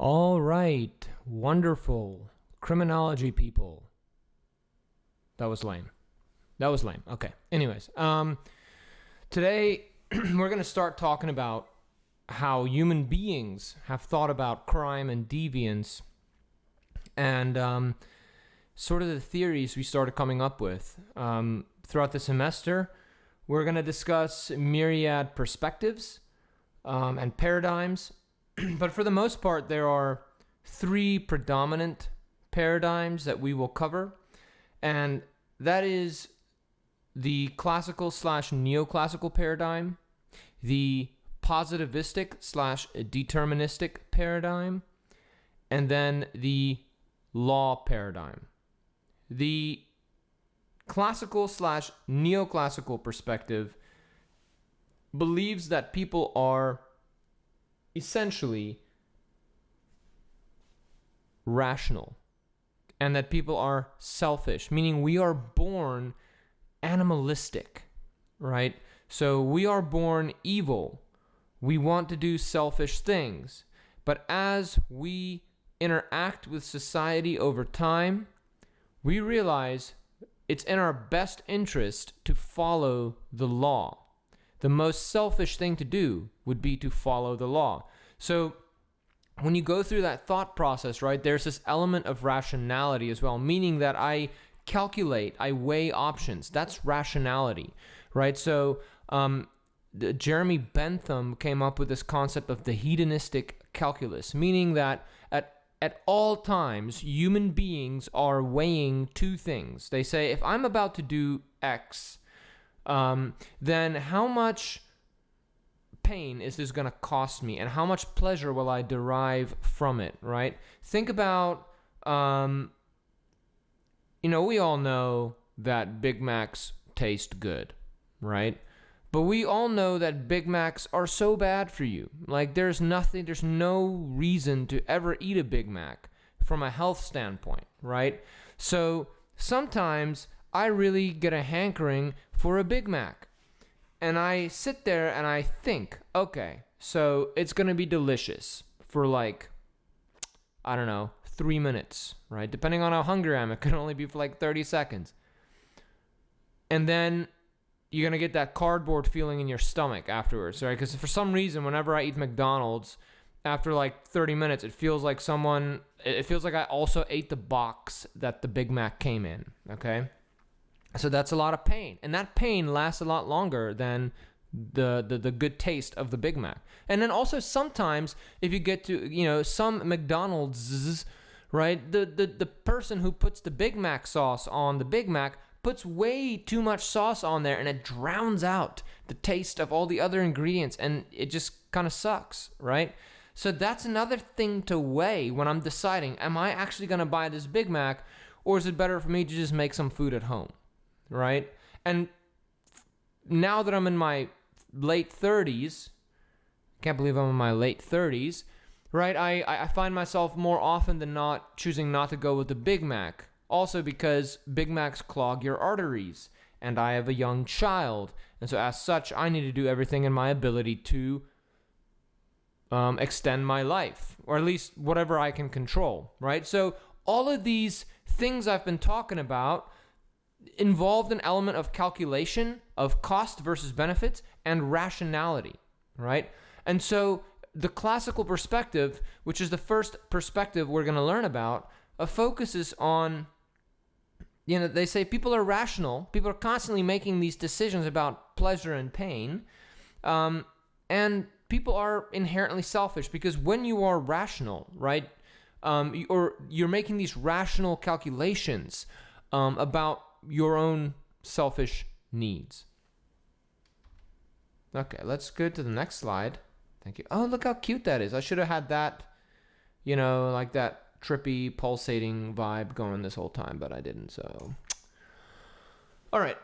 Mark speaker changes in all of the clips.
Speaker 1: All right, wonderful. Criminology people. That was lame. Okay. Anyways, today we're going to start talking about how human beings have thought about crime and deviance and sort of the theories we started coming up with. Throughout the semester, we're going to discuss myriad perspectives and paradigms. But for the most part, there are three predominant paradigms that we will cover. And that is the classical / neoclassical paradigm, the positivistic / deterministic paradigm, and then the law paradigm. The classical / neoclassical perspective believes that people are essentially rational and that people are selfish, meaning we are born animalistic, right? So we are born evil. We want to do selfish things. But as we interact with society over time, we realize it's in our best interest to follow the law. The most selfish thing to do would be to follow the law. So when you go through that thought process, right, there's this element of rationality as well, meaning that I calculate, I weigh options. That's rationality, right? So Jeremy Bentham came up with this concept of the hedonistic calculus, meaning that at all times, human beings are weighing two things. They say, if I'm about to do X, then how much pain is this going to cost me, and how much pleasure will I derive from it, right? Think about, we all know that Big Macs taste good, right? But we all know that Big Macs are so bad for you. Like, there's no reason to ever eat a Big Mac from a health standpoint, right? So sometimes I really get a hankering for a Big Mac. And I sit there and I think, okay, so it's going to be delicious for 3 minutes, right? Depending on how hungry I am, it could only be for 30 seconds. And then you're going to get that cardboard feeling in your stomach afterwards, right? Because for some reason, whenever I eat McDonald's, after 30 minutes, it feels like I also ate the box that the Big Mac came in, okay? So that's a lot of pain. And that pain lasts a lot longer than the good taste of the Big Mac. And then also sometimes if you get to, some McDonald's, right, the person who puts the Big Mac sauce on the Big Mac puts way too much sauce on there, and it drowns out the taste of all the other ingredients, and it just kind of sucks, right? So that's another thing to weigh when I'm deciding, am I actually going to buy this Big Mac, or is it better for me to just make some food at home? Right? And now that I'm in my late 30s, can't believe I'm in my late 30s, right? I find myself more often than not choosing not to go with the Big Mac. Also because Big Macs clog your arteries, and I have a young child. And so as such, I need to do everything in my ability to extend my life, or at least whatever I can control, right? So all of these things I've been talking about involved an element of calculation of cost versus benefits and rationality, right? And so the classical perspective, which is the first perspective we're going to learn about, focuses on, they say people are rational. People are constantly making these decisions about pleasure and pain. And people are inherently selfish because when you are rational, right, or you're making these rational calculations about your own selfish needs. Okay, let's go to the next slide. Thank you. Oh, look how cute that is. I should have had that, like that trippy, pulsating vibe going this whole time, but I didn't, so. All right.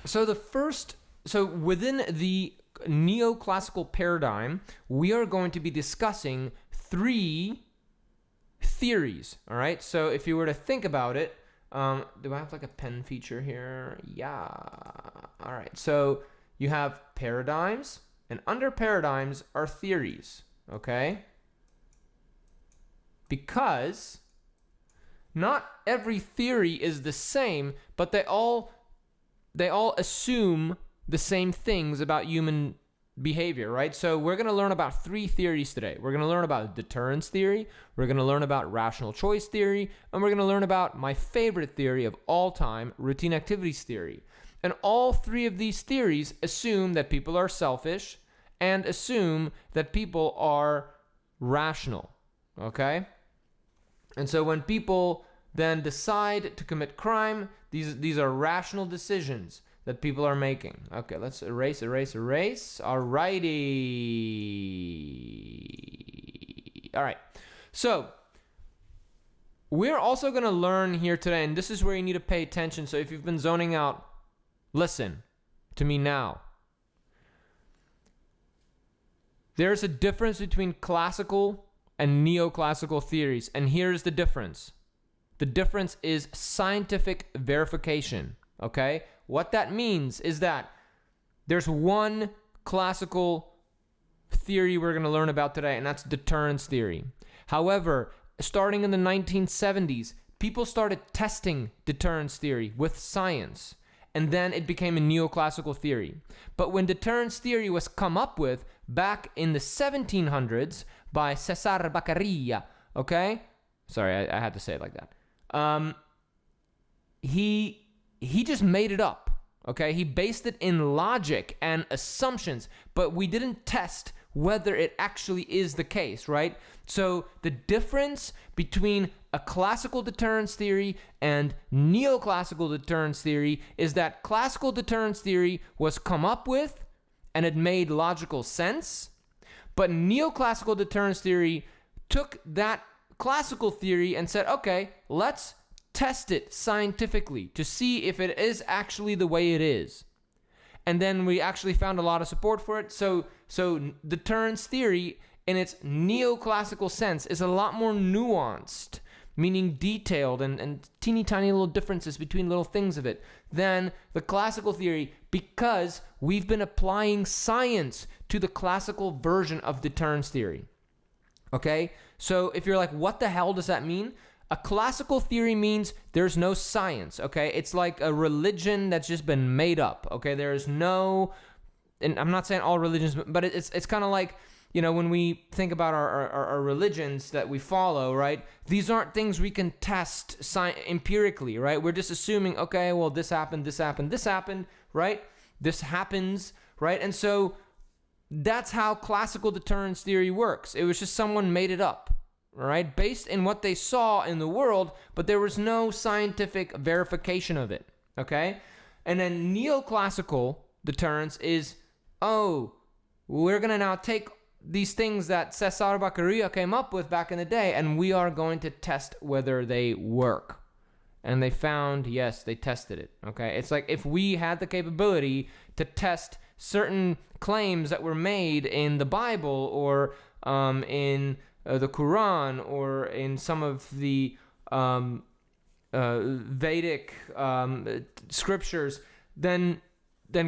Speaker 1: So within the neoclassical paradigm, we are going to be discussing three theories, all right? So if you were to think about it, do I have a pen feature here? Yeah. All right. So you have paradigms, and under paradigms are theories, okay? Because not every theory is the same, but they all assume the same things about human behavior, right? So we're going to learn about 3 theories today. We're going to learn about deterrence theory, we're going to learn about rational choice theory, and we're going to learn about my favorite theory of all time, routine activities theory. And all 3 of these theories assume that people are selfish and assume that people are rational, okay? And so when people then decide to commit crime, these are rational decisions that people are making. Okay, let's erase. Alrighty. All right. So we're also going to learn here today, and this is where you need to pay attention. So if you've been zoning out, listen to me now. There's a difference between classical and neoclassical theories, and here's the difference. The difference is scientific verification, okay? What that means is that there's one classical theory we're going to learn about today, and that's deterrence theory. However, starting in the 1970s, people started testing deterrence theory with science, and then it became a neoclassical theory. But when deterrence theory was come up with back in the 1700s by Cesar Beccaria, okay? Sorry, I had to say it like that. He just made it up, okay? He based it in logic and assumptions, but we didn't test whether it actually is the case, right? So the difference between a classical deterrence theory and neoclassical deterrence theory is that classical deterrence theory was come up with and it made logical sense, but neoclassical deterrence theory took that classical theory and said, okay, let's test it scientifically to see if it is actually the way it is. And then we actually found a lot of support for it. So deterrence theory in its neoclassical sense is a lot more nuanced, meaning detailed and teeny tiny little differences between little things of it, than the classical theory, because we've been applying science to the classical version of deterrence theory. Okay? So if you're like, what the hell does that mean? A classical theory means there's no science, okay? It's like a religion that's just been made up, okay? There's no, and I'm not saying all religions, but it's kind of like, you know, when we think about our religions that we follow, right? These aren't things we can test empirically, right? We're just assuming, okay, well, this happened, right? This happens, right? And so that's how classical deterrence theory works. It was just someone made it up. All right, based in what they saw in the world, but there was no scientific verification of it, okay? And then neoclassical deterrence is, oh, we're going to now take these things that Cesar Beccaria came up with back in the day, and we are going to test whether they work. And they found, yes, they tested it, okay? It's like if we had the capability to test certain claims that were made in the Bible or in the Quran or in some of the Vedic scriptures, then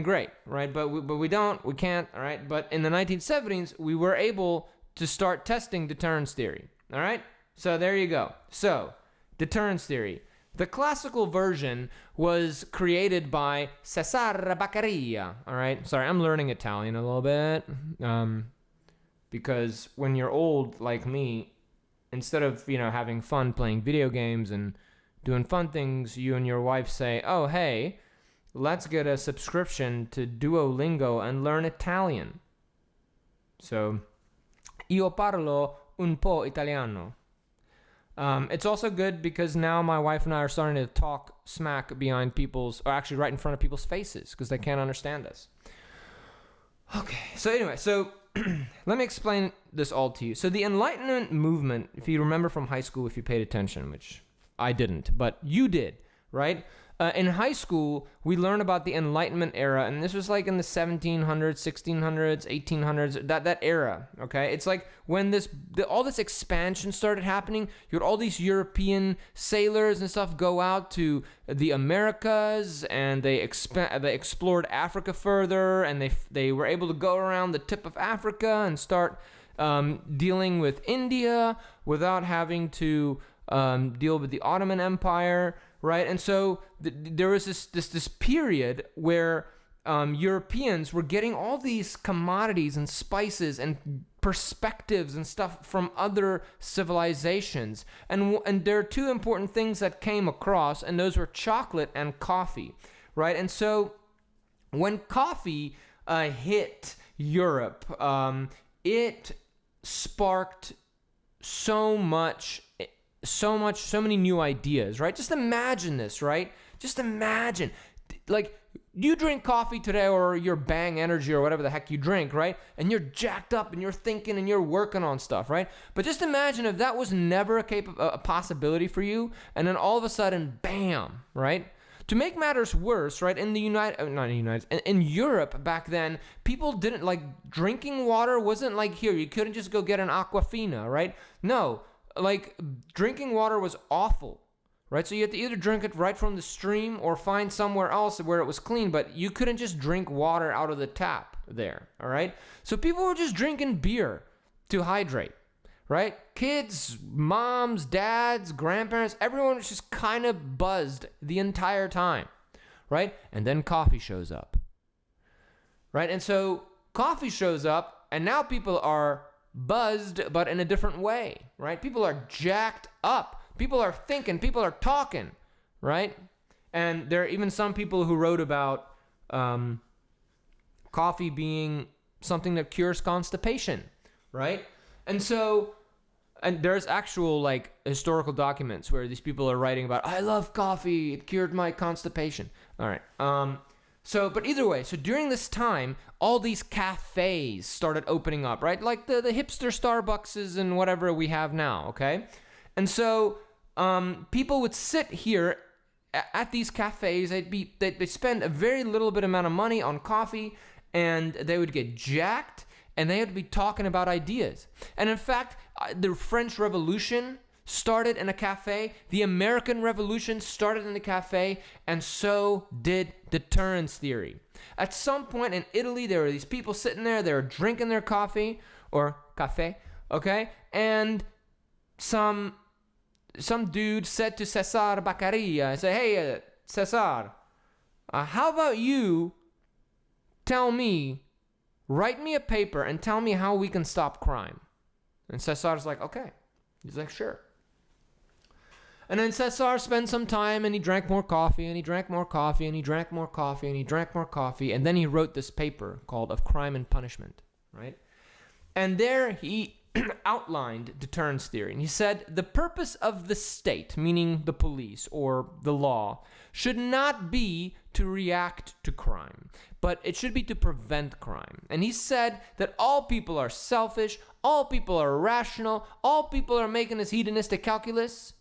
Speaker 1: great, right? But we don't, we can't, all right? But in the 1970s, we were able to start testing deterrence theory, all right? So there you go. So, deterrence theory. The classical version was created by Cesar Beccaria, all right? Sorry, I'm learning Italian a little bit. Because when you're old like me, instead of, you know, having fun playing video games and doing fun things, you and your wife say, oh, hey, let's get a subscription to Duolingo and learn Italian. So, io parlo un po' italiano. It's also good because now my wife and I are starting to talk smack behind people's, or actually right in front of people's faces because they can't understand us. Okay, so anyway, let me explain this all to you. So the Enlightenment movement, if you remember from high school, if you paid attention, which I didn't, but you did, right? In high school, we learned about the Enlightenment Era, and this was like in the 1700s, 1600s, 1800s, that era, okay? It's like when all this expansion started happening, you had all these European sailors and stuff go out to the Americas, and they explored Africa further, and they were able to go around the tip of Africa and start dealing with India without having to deal with the Ottoman Empire, right? And so there was this period where Europeans were getting all these commodities and spices and perspectives and stuff from other civilizations. And there are two important things that came across, and those were chocolate and coffee, right? And so when coffee hit Europe, it sparked so many new ideas, right? Just imagine this, right? Just imagine, like, you drink coffee today, or your Bang Energy or whatever the heck you drink, right? And you're jacked up and you're thinking and you're working on stuff, right? But just imagine if that was never a possibility for you, and then all of a sudden, bam, right? To make matters worse, right, in Europe back then, people didn't, like, drinking water wasn't like here. You couldn't just go get an Aquafina, right? No, like, drinking water was awful, right? So you had to either drink it right from the stream or find somewhere else where it was clean, but you couldn't just drink water out of the tap there, all right? So people were just drinking beer to hydrate, right? Kids, moms, dads, grandparents, everyone was just kind of buzzed the entire time, right? And then coffee shows up, right? And so coffee shows up, and now people are buzzed, but in a different way, right? People are jacked up. People are thinking, people are talking, right? And there are even some people who wrote about coffee being something that cures constipation, right? And so, and there's actual, like, historical documents where these people are writing about, I love coffee, it cured my constipation. All right. But either way, so during this time, all these cafes started opening up, right? Like the hipster Starbuckses and whatever we have now, okay? And so people would sit here at these cafes. They'd spend a very little bit amount of money on coffee, and they would get jacked, and they would be talking about ideas. And in fact, the French Revolution started in a cafe. The American Revolution started in a cafe, and so did deterrence theory. At some point in Italy, there were these people sitting there. They were drinking their coffee, or café, okay? And some dude said to Cesar Beccaria, and said, hey, Cesar, how about you write me a paper and tell me how we can stop crime? And Cesar's like, okay. He's like, sure. And then Cesar spent some time, and he drank more coffee, and he drank more coffee, and he drank more coffee, and he drank more coffee, and then he wrote this paper called Of Crime and Punishment, right? And there he outlined deterrence theory. And he said, the purpose of the state, meaning the police or the law, should not be to react to crime, but it should be to prevent crime. And he said that all people are selfish, all people are irrational, all people are making this hedonistic calculus.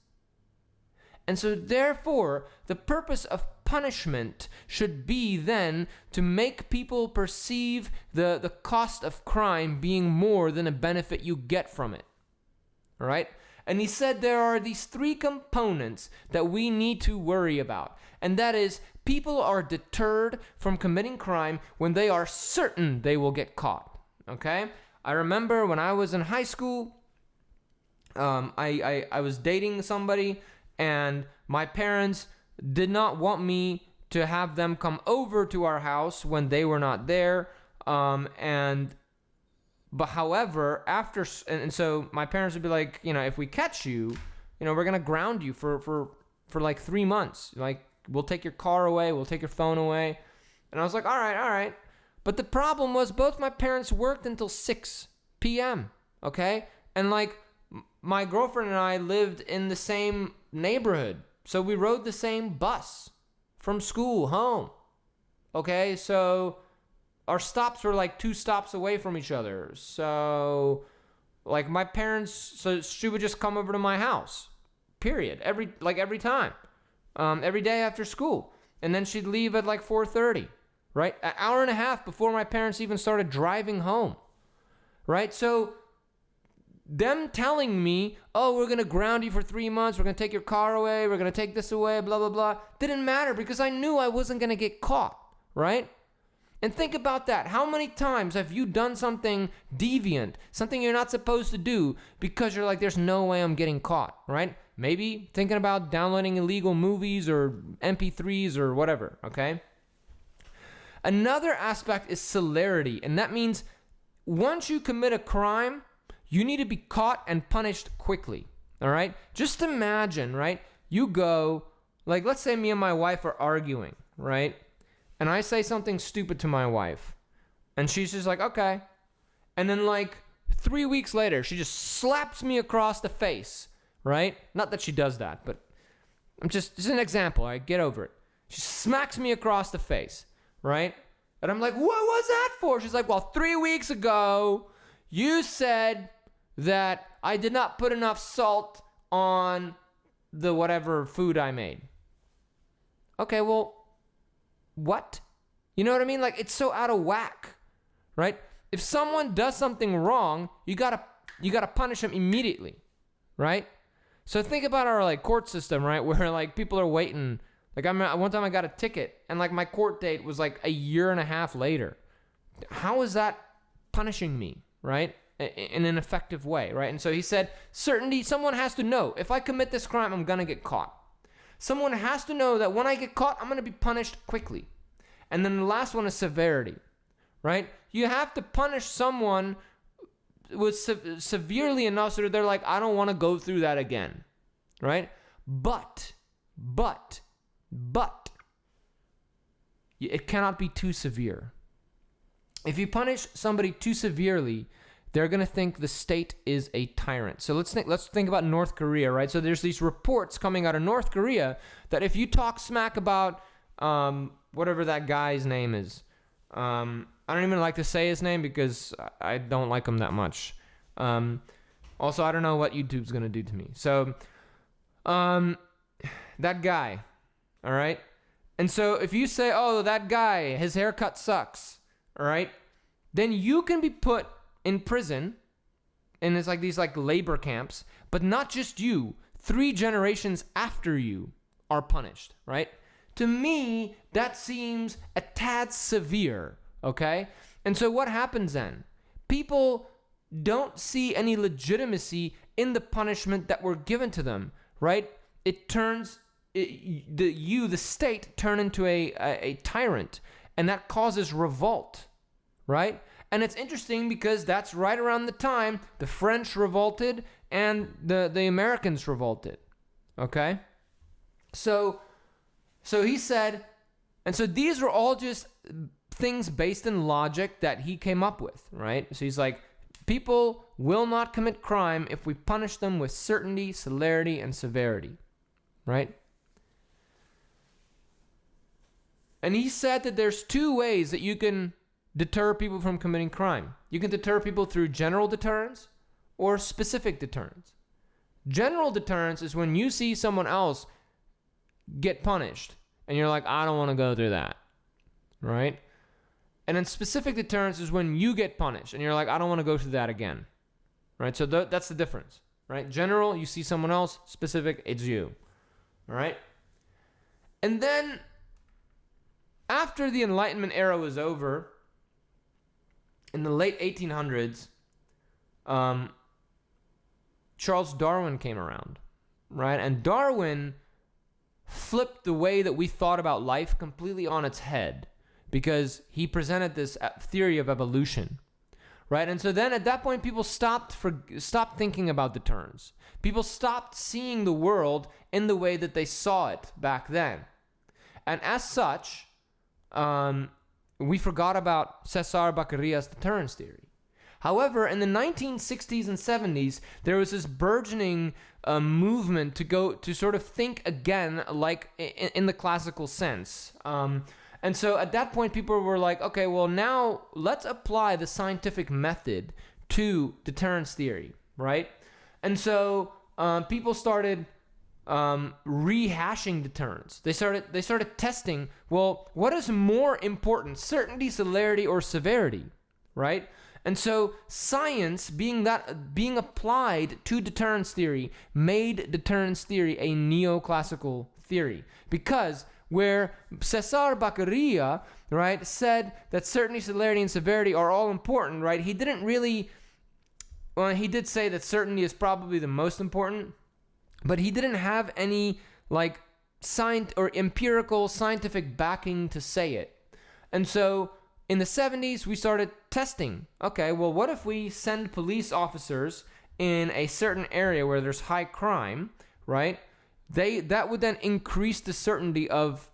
Speaker 1: And so therefore, the purpose of punishment should be then to make people perceive the cost of crime being more than a benefit you get from it. All right? And he said there are these three components that we need to worry about. And that is, people are deterred from committing crime when they are certain they will get caught. Okay? I remember when I was in high school, I was dating somebody, and my parents did not want me to have them come over to our house when they were not there. But however, so my parents would be like, if we catch you, we're going to ground you for like 3 months. Like, we'll take your car away, we'll take your phone away. And I was like, all right. But the problem was both my parents worked until 6 p.m., okay? And like, my girlfriend and I lived in the same neighborhood. So we rode the same bus from school home. Okay, so our stops were like 2 stops away from each other. So like my parents, so she would just come over to my house, period. Every time, every day after school. And then she'd leave at like 4:30, right? An hour and a half before my parents even started driving home, right? So them telling me, oh, we're going to ground you for 3 months, we're going to take your car away, we're going to take this away, blah, blah, blah, didn't matter because I knew I wasn't going to get caught, right? And think about that. How many times have you done something deviant, something you're not supposed to do, because you're like, there's no way I'm getting caught, right? Maybe thinking about downloading illegal movies or MP3s or whatever, okay? Another aspect is celerity, and that means once you commit a crime, you need to be caught and punished quickly, all right? Just imagine, right? You go, like, let's say me and my wife are arguing, right? And I say something stupid to my wife, and she's just like, okay. And then like 3 weeks later, she just slaps me across the face, right? Not that she does that, but this is an example, all right? Get over it. She smacks me across the face, right? And I'm like, what was that for? She's like, well, 3 weeks ago, you said that I did not put enough salt on the whatever food I made. Okay, well, what? You know what I mean? Like, it's so out of whack, right? If someone does something wrong, you gotta punish them immediately, right? So think about our like court system, right? Where like people are waiting. Like one time I got a ticket, and like my court date was like a year and a half later. How is that punishing me, right? In an effective way, right? And so he said, certainty. Someone has to know if I commit this crime, I'm gonna get caught. Someone has to know that when I get caught, I'm going to be punished quickly. And then the last one is severity, right? You have to punish someone with severely enough so that they're like, I don't want to go through that again, right? But, it cannot be too severe. If you punish somebody too severely, they're going to think the state is a tyrant. So let's think about North Korea, right? So there's these reports coming out of North Korea that if you talk smack about whatever that guy's name is, I don't even like to say his name because I don't like him that much. Also, I don't know what YouTube's going to do to me. So that guy, all right? And so if you say, oh, that guy, his haircut sucks, all right? Then you can be put in prison, and it's like these like labor camps, but not just you. 3 generations after you are punished, right? To me, that seems a tad severe, okay? And so what happens then? People don't see any legitimacy in the punishment that were given to them, right? It turns, the state, turn into a tyrant, and that causes revolt, right? And it's interesting because that's right around the time the French revolted and the Americans revolted, okay? So he said, and so these were all just things based in logic that he came up with, right? So he's like, people will not commit crime if we punish them with certainty, celerity, and severity, right? And he said that there's 2 ways that you can deter people from committing crime. You can deter people through general deterrence or specific deterrence. General deterrence is when you see someone else get punished and you're like, I don't want to go through that, right? And then specific deterrence is when you get punished and you're like, I don't want to go through that again, right? So that's the difference, right? General, you see someone else. Specific, it's you, all right? And then after the Enlightenment era was over, in the late 1800s, Charles Darwin came around, right? And Darwin flipped the way that we thought about life completely on its head because he presented this theory of evolution, right? And so then at that point, people stopped thinking about deterrence. People stopped seeing the world in the way that they saw it back then. And as such, we forgot about Cesar Becqueria's deterrence theory. However, in the 1960s and 70s, there was this burgeoning movement to sort of think again like in the classical sense. And so at that point, people were like, okay, well, now let's apply the scientific method to deterrence theory, right? And so people started rehashing deterrence. They started testing, well, what is more important, certainty, celerity, or severity, right? And so science being applied to deterrence theory made deterrence theory a neoclassical theory, because where Cesar Beccaria, right, said that certainty, celerity, and severity are all important, right? He didn't really, well, he did say that certainty is probably the most important, but he didn't have any like or empirical scientific backing to say it. And so in the 70s, we started testing. Okay, well, what if we send police officers in a certain area where there's high crime, right? That would then increase the certainty of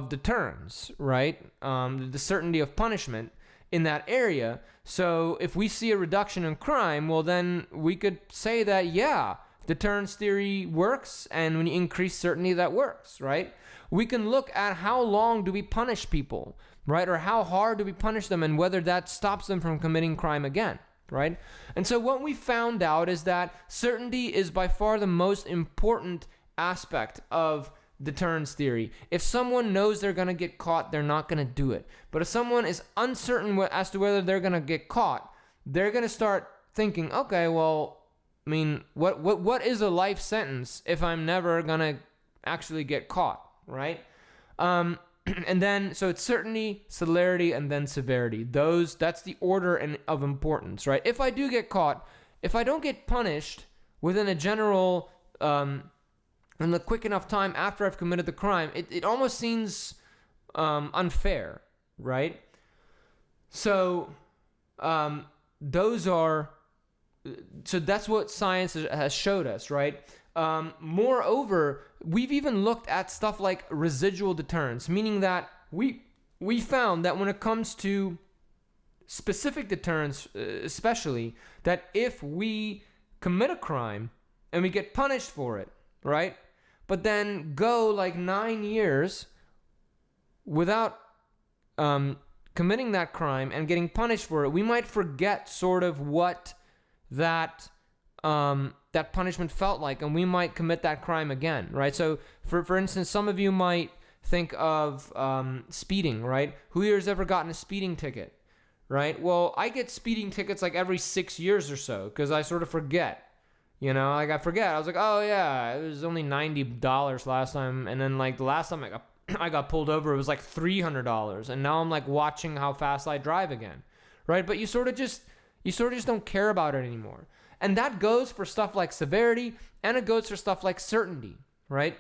Speaker 1: deterrence, right? The certainty of punishment in that area. So if we see a reduction in crime, well, then we could say that, yeah, deterrence theory works, and when you increase certainty, that works, right? We can look at how long do we punish people, right? Or how hard do we punish them, and whether that stops them from committing crime again, right? And so what we found out is that certainty is by far the most important aspect of deterrence theory. If someone knows they're going to get caught, they're not going to do it. But if someone is uncertain as to whether they're going to get caught, they're going to start thinking, okay, well, I mean, what is a life sentence if I'm never going to actually get caught, right? And then, so it's certainty, celerity, and then severity. That's the order of importance, right? If I do get caught, if I don't get punished within a general, in the quick enough time after I've committed the crime, it almost seems unfair, right? So so that's what science has showed us, right? Moreover, we've even looked at stuff like residual deterrence, meaning that we found that when it comes to specific deterrence, especially, that if we commit a crime and we get punished for it, right? But then go like 9 years without committing that crime and getting punished for it, we might forget sort of what that punishment felt like, and we might commit that crime again, right? So, for instance, some of you might think of speeding, right? Who here has ever gotten a speeding ticket, right? Well, I get speeding tickets like every 6 years or so because I sort of forget. You know, like I forget. I was like, oh yeah, it was only $90 last time, and then like the last time I got pulled over, it was like $300, and now I'm like watching how fast I drive again, right? But you sort of just don't care about it anymore, and that goes for stuff like severity, and it goes for stuff like certainty, right?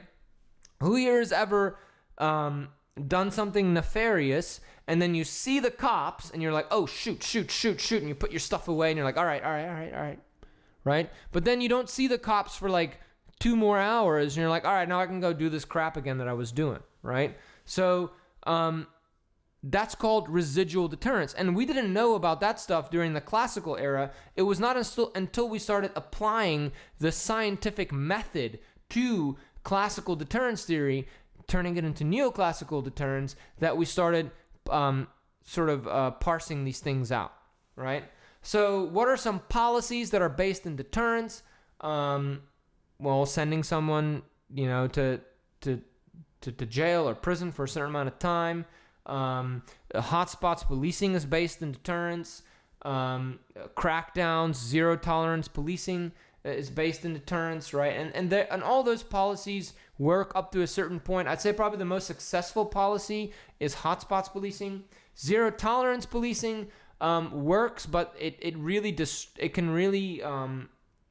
Speaker 1: Who here has ever done something nefarious, and then you see the cops, and you're like, oh shoot, and you put your stuff away, and you're like, all right. Right? But then you don't see the cops for like 2 more hours, and you're like, all right, now I can go do this crap again that I was doing, right? So that's called residual deterrence. And we didn't know about that stuff during the classical era. It was not until we started applying the scientific method to classical deterrence theory, turning it into neoclassical deterrence, that we started parsing these things out, right? So what are some policies that are based in deterrence? Well, sending someone, to jail or prison for a certain amount of time. Hotspots policing is based in deterrence. Crackdowns, zero tolerance policing is based in deterrence, right? And all those policies work up to a certain point. I'd say probably the most successful policy is hotspots policing. Zero tolerance policing works, but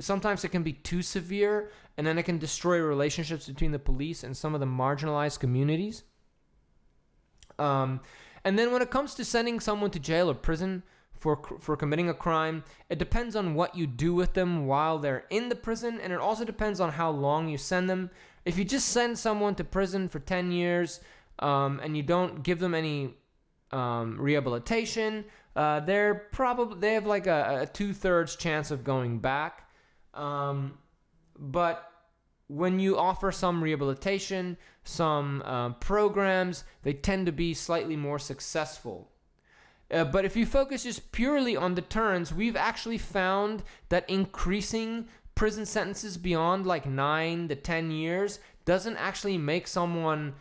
Speaker 1: sometimes it can be too severe, and then it can destroy relationships between the police and some of the marginalized communities. And then when it comes to sending someone to jail or prison for committing a crime, it depends on what you do with them while they're in the prison, and it also depends on how long you send them. If you just send someone to prison for 10 years and you don't give them any rehabilitation, they have like a 2/3 chance of going back. But when you offer some rehabilitation, some programs, they tend to be slightly more successful. But if you focus just purely on deterrence, we've actually found that increasing prison sentences beyond like 9 to 10 years doesn't actually make someone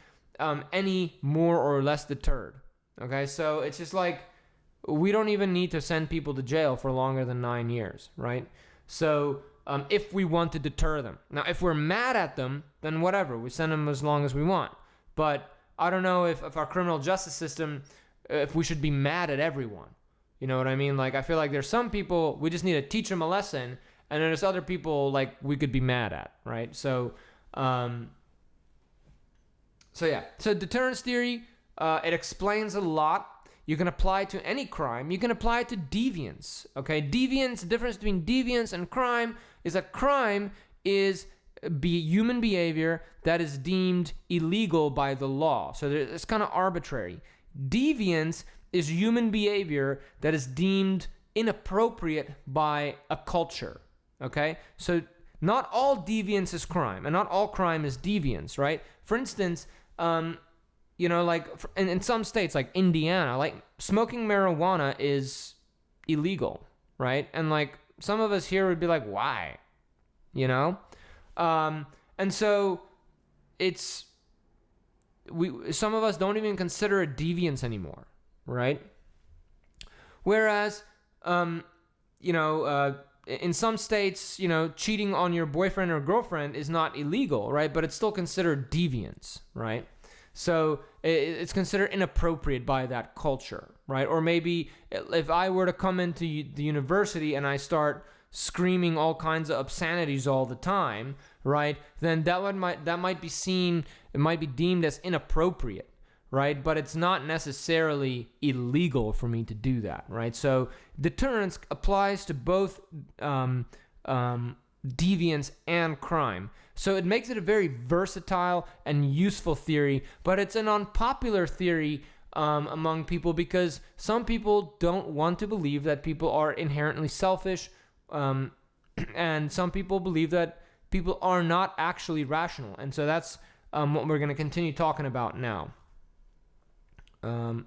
Speaker 1: any more or less deterred. Okay, so it's just like, we don't even need to send people to jail for longer than 9 years, right? So if we want to deter them. Now, if we're mad at them, then whatever, we send them as long as we want. But I don't know if our criminal justice system, if we should be mad at everyone. You know what I mean? Like, I feel like there's some people, we just need to teach them a lesson, and then there's other people, like, we could be mad at, right? So deterrence theory, it explains a lot. You can apply it to any crime. You can apply it to deviance, okay? Deviance, the difference between deviance and crime is that crime is human behavior that is deemed illegal by the law. So it's kind of arbitrary. Deviance is human behavior that is deemed inappropriate by a culture, okay? So not all deviance is crime, and not all crime is deviance, right? For instance, like in some states like Indiana, like smoking marijuana is illegal, right? And like some of us here would be like, why? You know? And so some of us don't even consider it deviance anymore, right? Whereas, in some states, cheating on your boyfriend or girlfriend is not illegal, right? But it's still considered deviance, right? So it's considered inappropriate by that culture, right? Or maybe if I were to come into the university and I start screaming all kinds of obscenities all the time, right? Then that might be seen, it might be deemed as inappropriate, right? But it's not necessarily illegal for me to do that, right? So deterrence applies to both deviance and crime. So it makes it a very versatile and useful theory, but it's an unpopular theory among people because some people don't want to believe that people are inherently selfish, and some people believe that people are not actually rational. And so that's what we're going to continue talking about now.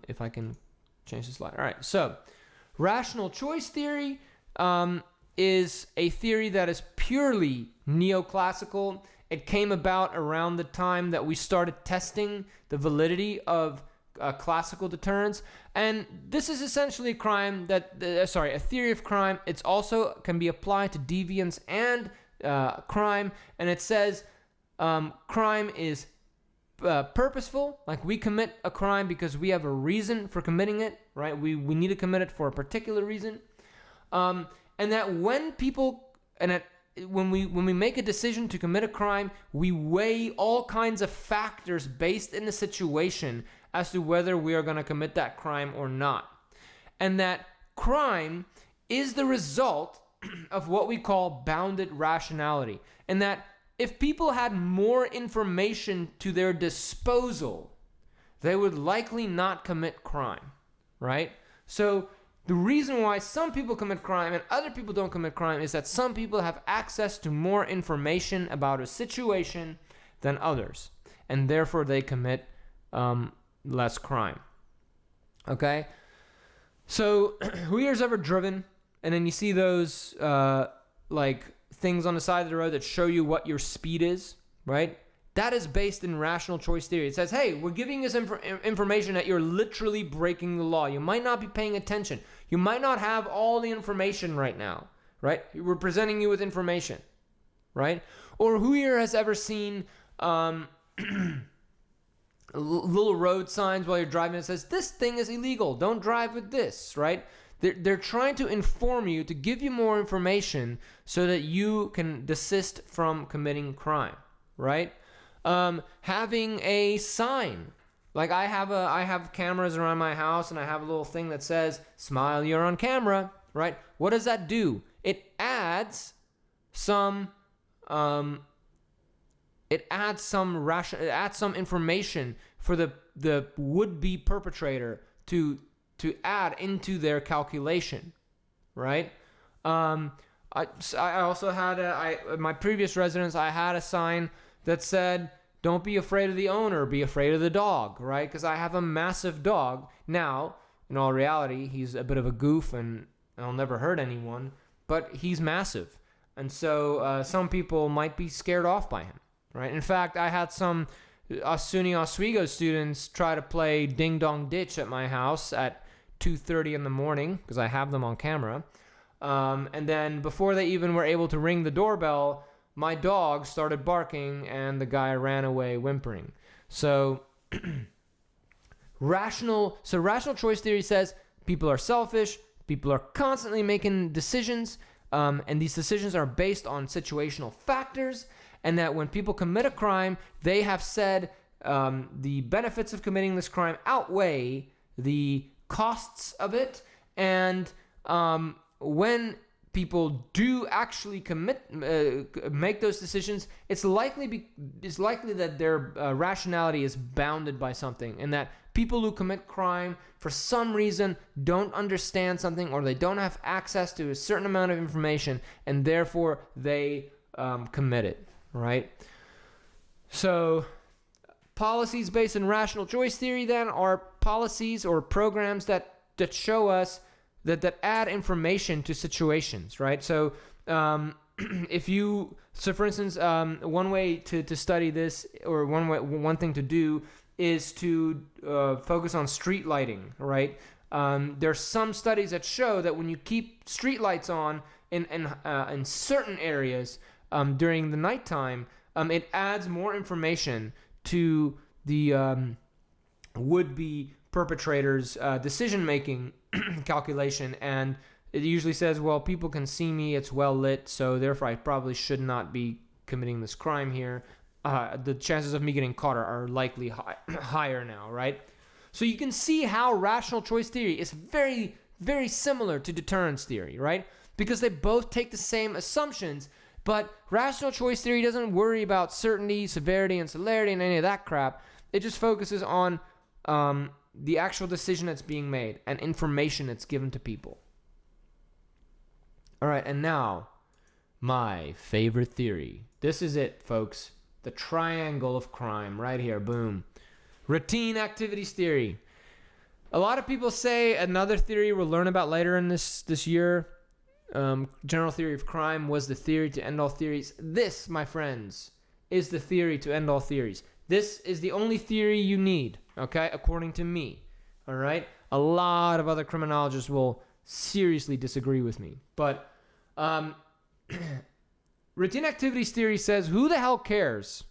Speaker 1: If I can change the slide. All right, so rational choice theory is a theory that is purely neoclassical. It came about around the time that we started testing the validity of classical deterrence. And this is essentially a theory of crime. It's also can be applied to deviance and crime. And it says crime is purposeful, like we commit a crime because we have a reason for committing it, right? We need to commit it for a particular reason, and that when we make a decision to commit a crime, we weigh all kinds of factors based in the situation as to whether we are going to commit that crime or not, and that crime is the result of what we call bounded rationality, and that if people had more information to their disposal, they would likely not commit crime, right? So the reason why some people commit crime and other people don't commit crime is that some people have access to more information about a situation than others, and therefore they commit less crime, okay? So who here's ever driven, and then you see those things on the side of the road that show you what your speed is, right? That is based in rational choice theory. It says, hey, we're giving you this information that you're literally breaking the law. You might not be paying attention. You might not have all the information right now, right? We're presenting you with information, right? Or who here has ever seen little road signs while you're driving that says, this thing is illegal, don't drive with this, right? They're trying to inform you, to give you more information so that you can desist from committing crime, right? Having a sign. Like I have cameras around my house, and I have a little thing that says, smile, you're on camera, right? What does that do? It adds some information for the would-be perpetrator to add into their calculation, right? I also had my previous residence, I had a sign that said, don't be afraid of the owner, be afraid of the dog, right? Because I have a massive dog. Now, in all reality, he's a bit of a goof and I'll never hurt anyone, but he's massive. And so some people might be scared off by him, right? In fact, I had some SUNY Oswego students try to play Ding Dong Ditch at my house at 2:30 in the morning, because I have them on camera. And then before they even were able to ring the doorbell, my dog started barking and the guy ran away whimpering. So rational choice theory says people are selfish, people are constantly making decisions, and these decisions are based on situational factors, and that when people commit a crime, they have said the benefits of committing this crime outweigh the costs of it, and when people do actually make those decisions, it's likely that their rationality is bounded by something, and that people who commit crime for some reason don't understand something, or they don't have access to a certain amount of information, and therefore they commit it, right? So policies based in rational choice theory then are policies or programs that show us that add information to situations, right? So for instance, one way to study this, or one thing to do, is to focus on street lighting, right? There's some studies that show that when you keep street lights on in certain areas during the nighttime, it adds more information to the would-be perpetrator's decision-making calculation, and it usually says, well, people can see me, it's well lit, so therefore I probably should not be committing this crime here. The chances of me getting caught are likely higher now, right? So you can see how rational choice theory is very, very similar to deterrence theory, right? Because they both take the same assumptions, but rational choice theory doesn't worry about certainty, severity, and celerity, and any of that crap. It just focuses on the actual decision that's being made and information that's given to people. All right, and now, my favorite theory. This is it, folks. The triangle of crime, right here, boom. Routine activities theory. A lot of people say another theory we'll learn about later in this year, general theory of crime, was the theory to end all theories. This, my friends, is the theory to end all theories. This is the only theory you need, okay, according to me, all right? A lot of other criminologists will seriously disagree with me, but routine activities theory says, who the hell cares,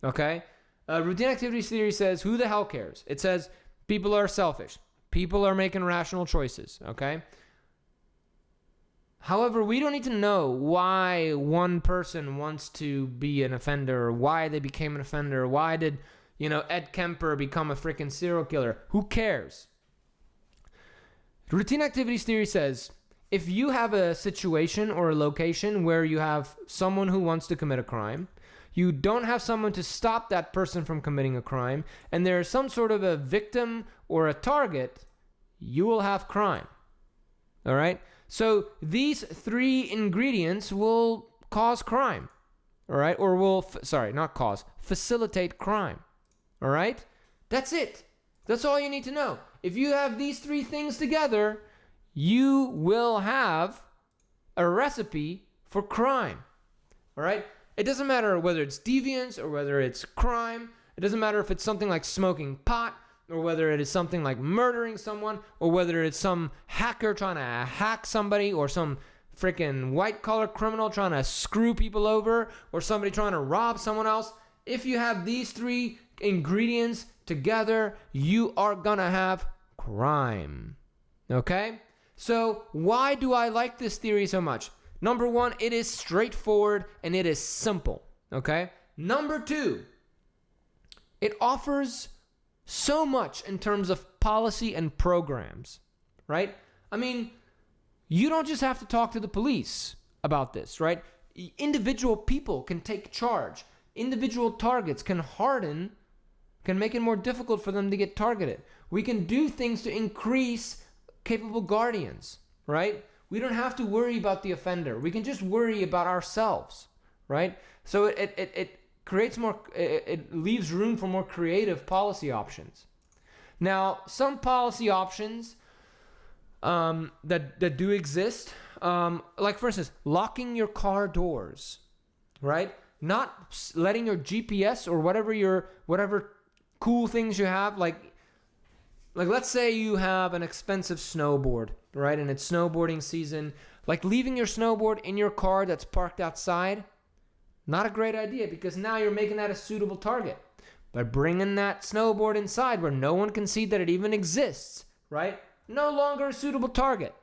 Speaker 1: okay? Routine activities theory says, who the hell cares? It says, people are selfish. People are making rational choices, okay? However, we don't need to know why one person wants to be an offender, or why they became an offender, or why did, Ed Kemper become a freaking serial killer. Who cares? Routine activities theory says, if you have a situation or a location where you have someone who wants to commit a crime, you don't have someone to stop that person from committing a crime, and there is some sort of a victim or a target, you will have crime. All right? So these three ingredients will cause crime, all right? Or facilitate crime, all right? That's it. That's all you need to know. If you have these three things together, you will have a recipe for crime, all right? It doesn't matter whether it's deviance or whether it's crime. It doesn't matter if it's something like smoking pot, or whether it is something like murdering someone, or whether it's some hacker trying to hack somebody, or some freaking white-collar criminal trying to screw people over, or somebody trying to rob someone else. If you have these three ingredients together, you are gonna have crime. Okay? So why do I like this theory so much? Number one, it is straightforward and it is simple. Okay? Number two, it offers so much in terms of policy and programs, right? I mean, you don't just have to talk to the police about this, right? Individual people can take charge. Individual targets can make it more difficult for them to get targeted. We can do things to increase capable guardians, right? We don't have to worry about the offender. We can just worry about ourselves, right? So it creates more, it leaves room for more creative policy options. Now, some policy options that do exist, like for instance, locking your car doors, right? Not letting your GPS or whatever cool things you have, like let's say you have an expensive snowboard, right? And it's snowboarding season, like leaving your snowboard in your car that's parked outside. Not a great idea, because now you're making that a suitable target. But bringing that snowboard inside where no one can see that it even exists, right? No longer a suitable target.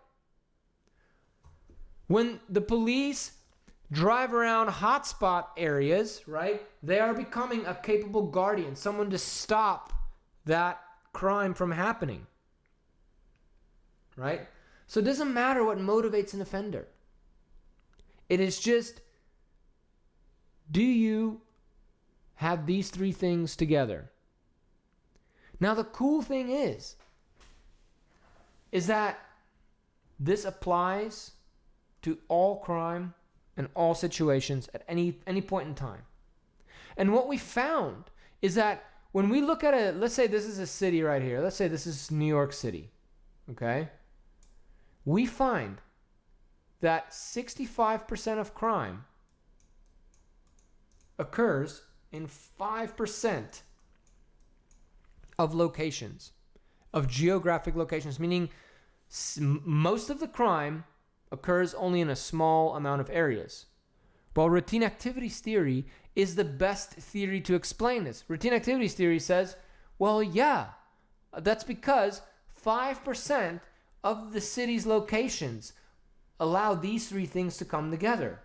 Speaker 1: When the police drive around hotspot areas, right, they are becoming a capable guardian, someone to stop that crime from happening, right? So it doesn't matter what motivates an offender. It is just, do you have these three things together? Now, the cool thing is that this applies to all crime and all situations at any point in time. And what we found is that when we look at it, let's say this is a city right here. Let's say this is New York City, okay? We find that 65% of crime occurs in 5% of locations, of geographic locations, meaning most of the crime occurs only in a small amount of areas. While routine activities theory is the best theory to explain this. Routine activities theory says, well, yeah, that's because 5% of the city's locations allow these three things to come together.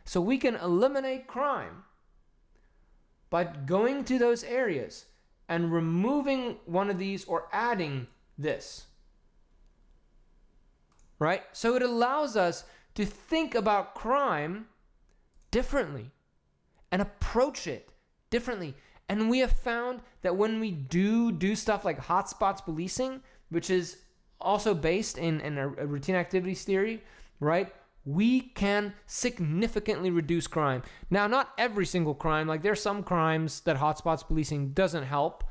Speaker 1: So we can eliminate crime by going to those areas and removing one of these or adding this. Right? So it allows us to think about crime differently and approach it differently. And we have found that when we do stuff like hotspots policing, which is also based in a routine activities theory, right? We can significantly reduce crime. Now, not every single crime. Like, there's some crimes that hotspots policing doesn't help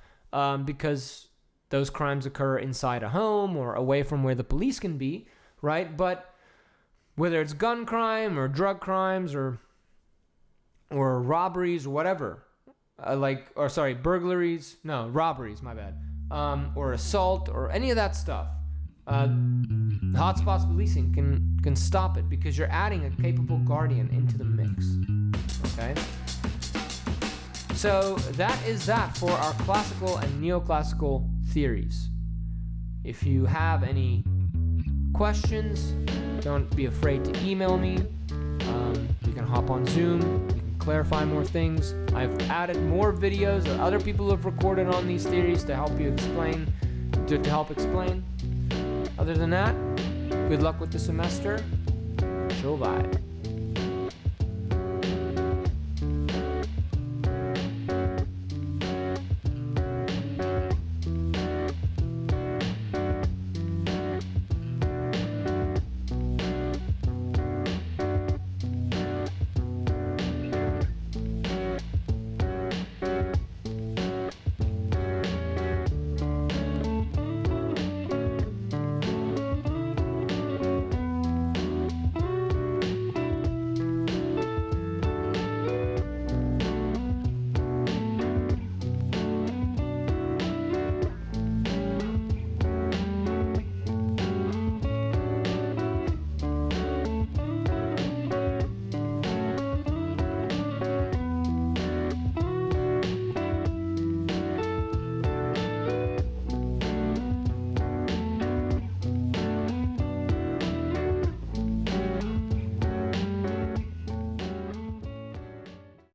Speaker 1: because those crimes occur inside a home or away from where the police can be, right? But whether it's gun crime or drug crimes or robberies or whatever, robberies, my bad, or assault or any of that stuff, hotspots policing can stop it because you're adding a capable guardian into the mix. Okay? So that is that for our classical and neoclassical theories. If you have any questions, don't be afraid to email me. You can hop on Zoom. You can clarify more things. I've added more videos that other people have recorded on these theories to help you explain. To help explain. Other than that, good luck with the semester. Chill vibe.